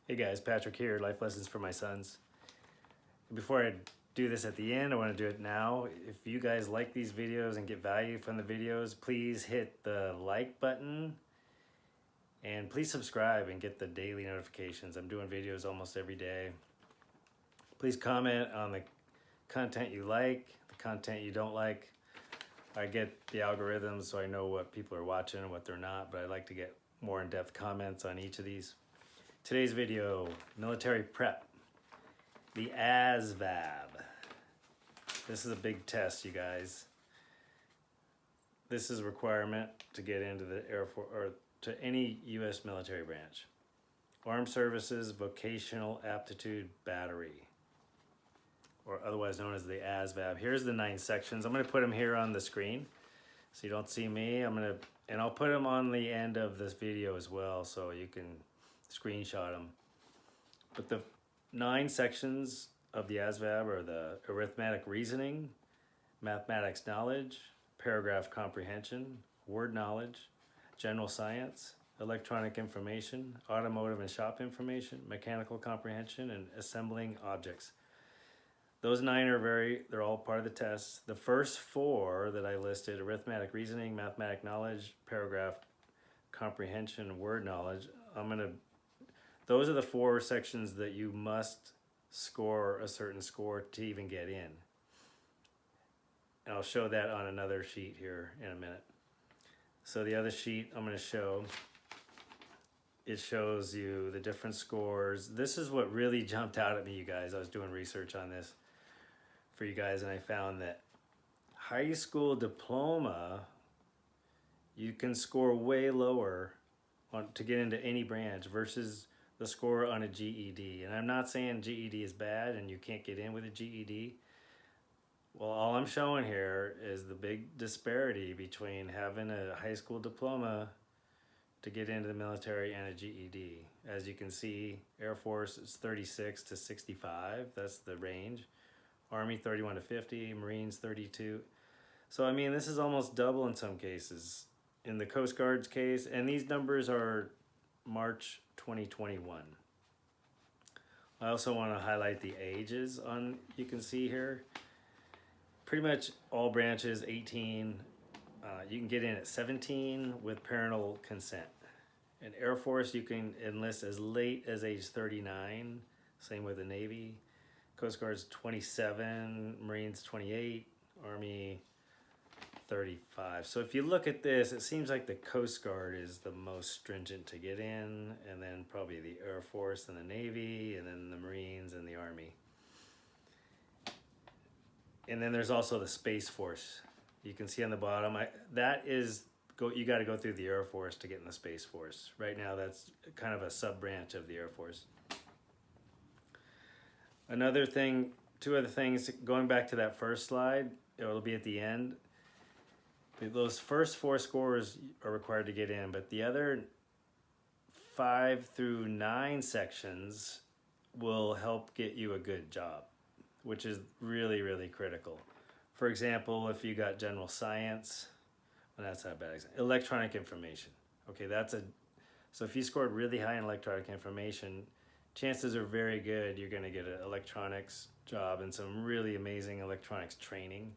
Hey guys, Patrick here, Life Lessons for My Sons. Before I do this at the end, I want to do it now. If you guys like these videos and get value from the videos, please hit the like button and please subscribe and get the daily notifications. I'm doing videos almost every day. Please comment on the content you like, the content you don't like. I get the algorithms so I know what people are watching and what they're not, but I like to get more in-depth comments on each of these. Today's video, military prep, the ASVAB. This is a big test, you guys. This is a requirement to get into the Air Force or to any U.S. military branch. Armed Services Vocational Aptitude Battery, or otherwise known as the ASVAB. Here's the 9 sections. I'm going to put them here on the screen so you don't see me. And I'll put them on the end of this video as well so you can screenshot them. But the 9 sections of the ASVAB are the arithmetic reasoning, mathematics knowledge, paragraph comprehension, word knowledge, general science, electronic information, automotive and shop information, mechanical comprehension, and assembling objects. Those 9 they're all part of the test. The first 4 that I listed, arithmetic reasoning, mathematic knowledge, paragraph comprehension, word knowledge, those are the 4 sections that you must score a certain score to even get in. And I'll show that on another sheet here in a minute. So the other sheet I'm going to show, it shows you the different scores. This is what really jumped out at me, you guys. I was doing research on this for you guys, and I found that high school diploma, you can score way lower to get into any branch versus the score on a GED. And I'm not saying GED is bad and you can't get in with a GED. Well, all I'm showing here is the big disparity between having a high school diploma to get into the military and a GED. As you can see, Air Force is 36 to 65, that's the range. Army 31 to 50, Marines 32. So I mean, this is almost double in some cases. In the Coast Guard's case, and these numbers are March 2021. I also want to highlight the ages you can see here. Pretty much all branches 18. You can get in at 17 with parental consent. In Air Force, you can enlist as late as age 39. Same with the Navy. Coast Guard's 27, Marines 28, Army 35. So if you look at this, it seems like the Coast Guard is the most stringent to get in, and then probably the Air Force and the Navy, and then the Marines and the Army. And then there's also the Space Force. You can see on the bottom, you got to go through the Air Force to get in the Space Force. Right now, that's kind of a sub-branch of the Air Force. Another thing, 2 other things, going back to that first slide, it'll be at the end. Those first 4 scores are required to get in, but the other 5 through 9 sections will help get you a good job, which is really, really critical. For example, if you got general science, well, that's not a bad example. Electronic information. Okay, so if you scored really high in electronic information, chances are very good you're going to get an electronics job and some really amazing electronics training,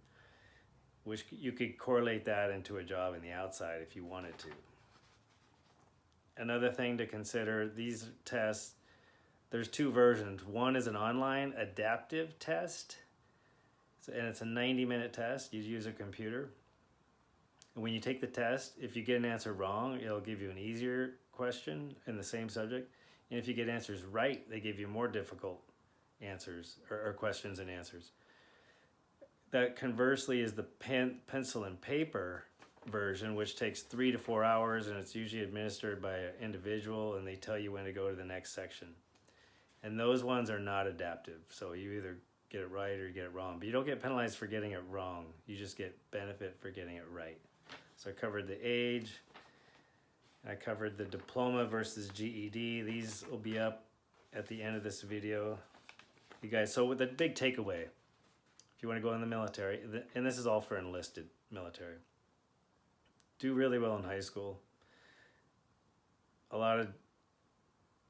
which you could correlate that into a job in the outside if you wanted to. Another thing to consider, these tests, there's 2 versions. One is an online adaptive test, and it's a 90-minute test. You use a computer. And when you take the test, if you get an answer wrong, it'll give you an easier question in the same subject. And if you get answers right, they give you more difficult answers or questions and answers. That conversely is the pencil and paper version, which takes 3 to 4 hours, and it's usually administered by an individual, and they tell you when to go to the next section. And those ones are not adaptive, so you either get it right or you get it wrong. But you don't get penalized for getting it wrong. You just get benefit for getting it right. So I covered the age. I covered the diploma versus GED. These will be up at the end of this video. You guys, so with the big takeaway, if you want to go in the military, and this is all for enlisted military, do really well in high school. A lot of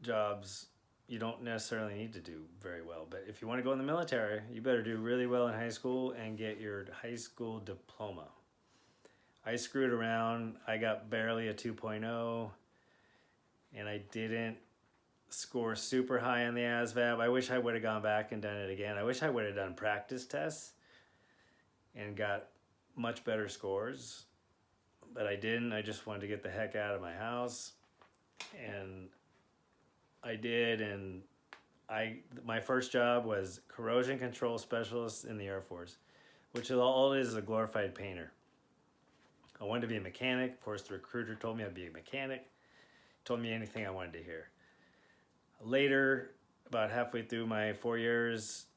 jobs you don't necessarily need to do very well. But if you want to go in the military, you better do really well in high school and get your high school diploma. I screwed around. I got barely a 2.0, and I didn't score super high on the ASVAB. I wish I would have gone back and done it again. I wish I would have done practice tests and got much better scores, but I didn't. I just wanted to get the heck out of my house, and I did. And my first job was corrosion control specialist in the Air Force, which is all it is a glorified painter. I wanted to be a mechanic. Of course, the recruiter told me I'd be a mechanic. Told me anything I wanted to hear. Later, about halfway through my 4 years,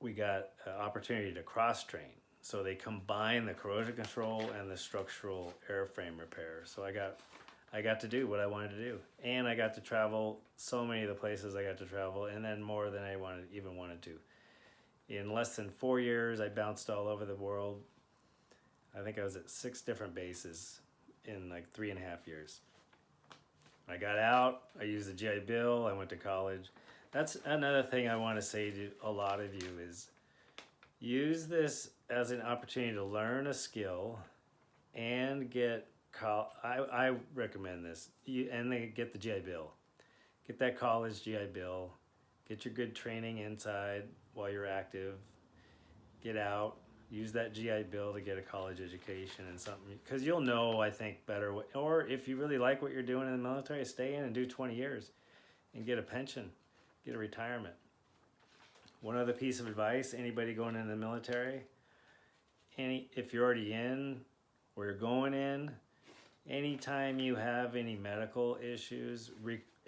we got an opportunity to cross-train. So they combine the corrosion control and the structural airframe repair. So I got to do what I wanted to do. And I got to travel so many of the places I got to travel, and then more than I even wanted to. In less than 4 years, I bounced all over the world. I think I was at 6 different bases in like 3.5 years. I got out, I used the GI Bill, I went to college. That's another thing I want to say to a lot of you is use this as an opportunity to learn a skill and get, I recommend this, and they get the GI Bill. Get that college GI Bill, get your good training inside while you're active, get out, use that GI Bill to get a college education and something, because you'll know, I think, better. Or if you really like what you're doing in the military, stay in and do 20 years and get a pension, get a retirement. One other piece of advice, anybody going into the military, if you're already in or you're going in, anytime you have any medical issues,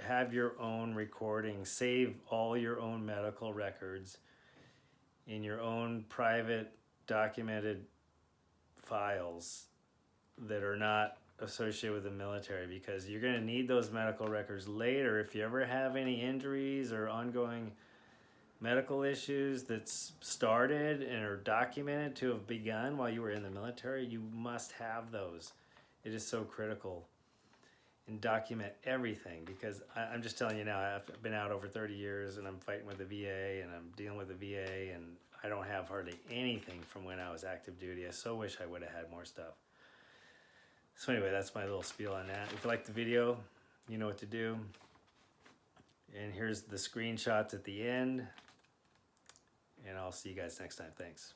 have your own recording, save all your own medical records in your own private documented files that are not associated with the military, because you're going to need those medical records later. If you ever have any injuries or ongoing medical issues that's started and are documented to have begun while you were in the military, you must have those. It is so critical. And document everything, because I'm just telling you now, I've been out over 30 years and I'm fighting with the VA and I'm dealing with the VA, and I don't have hardly anything from when I was active duty. I so wish I would have had more stuff. So anyway, that's my little spiel on that. If you like the video, you know what to do. And here's the screenshots at the end. And I'll see you guys next time. Thanks.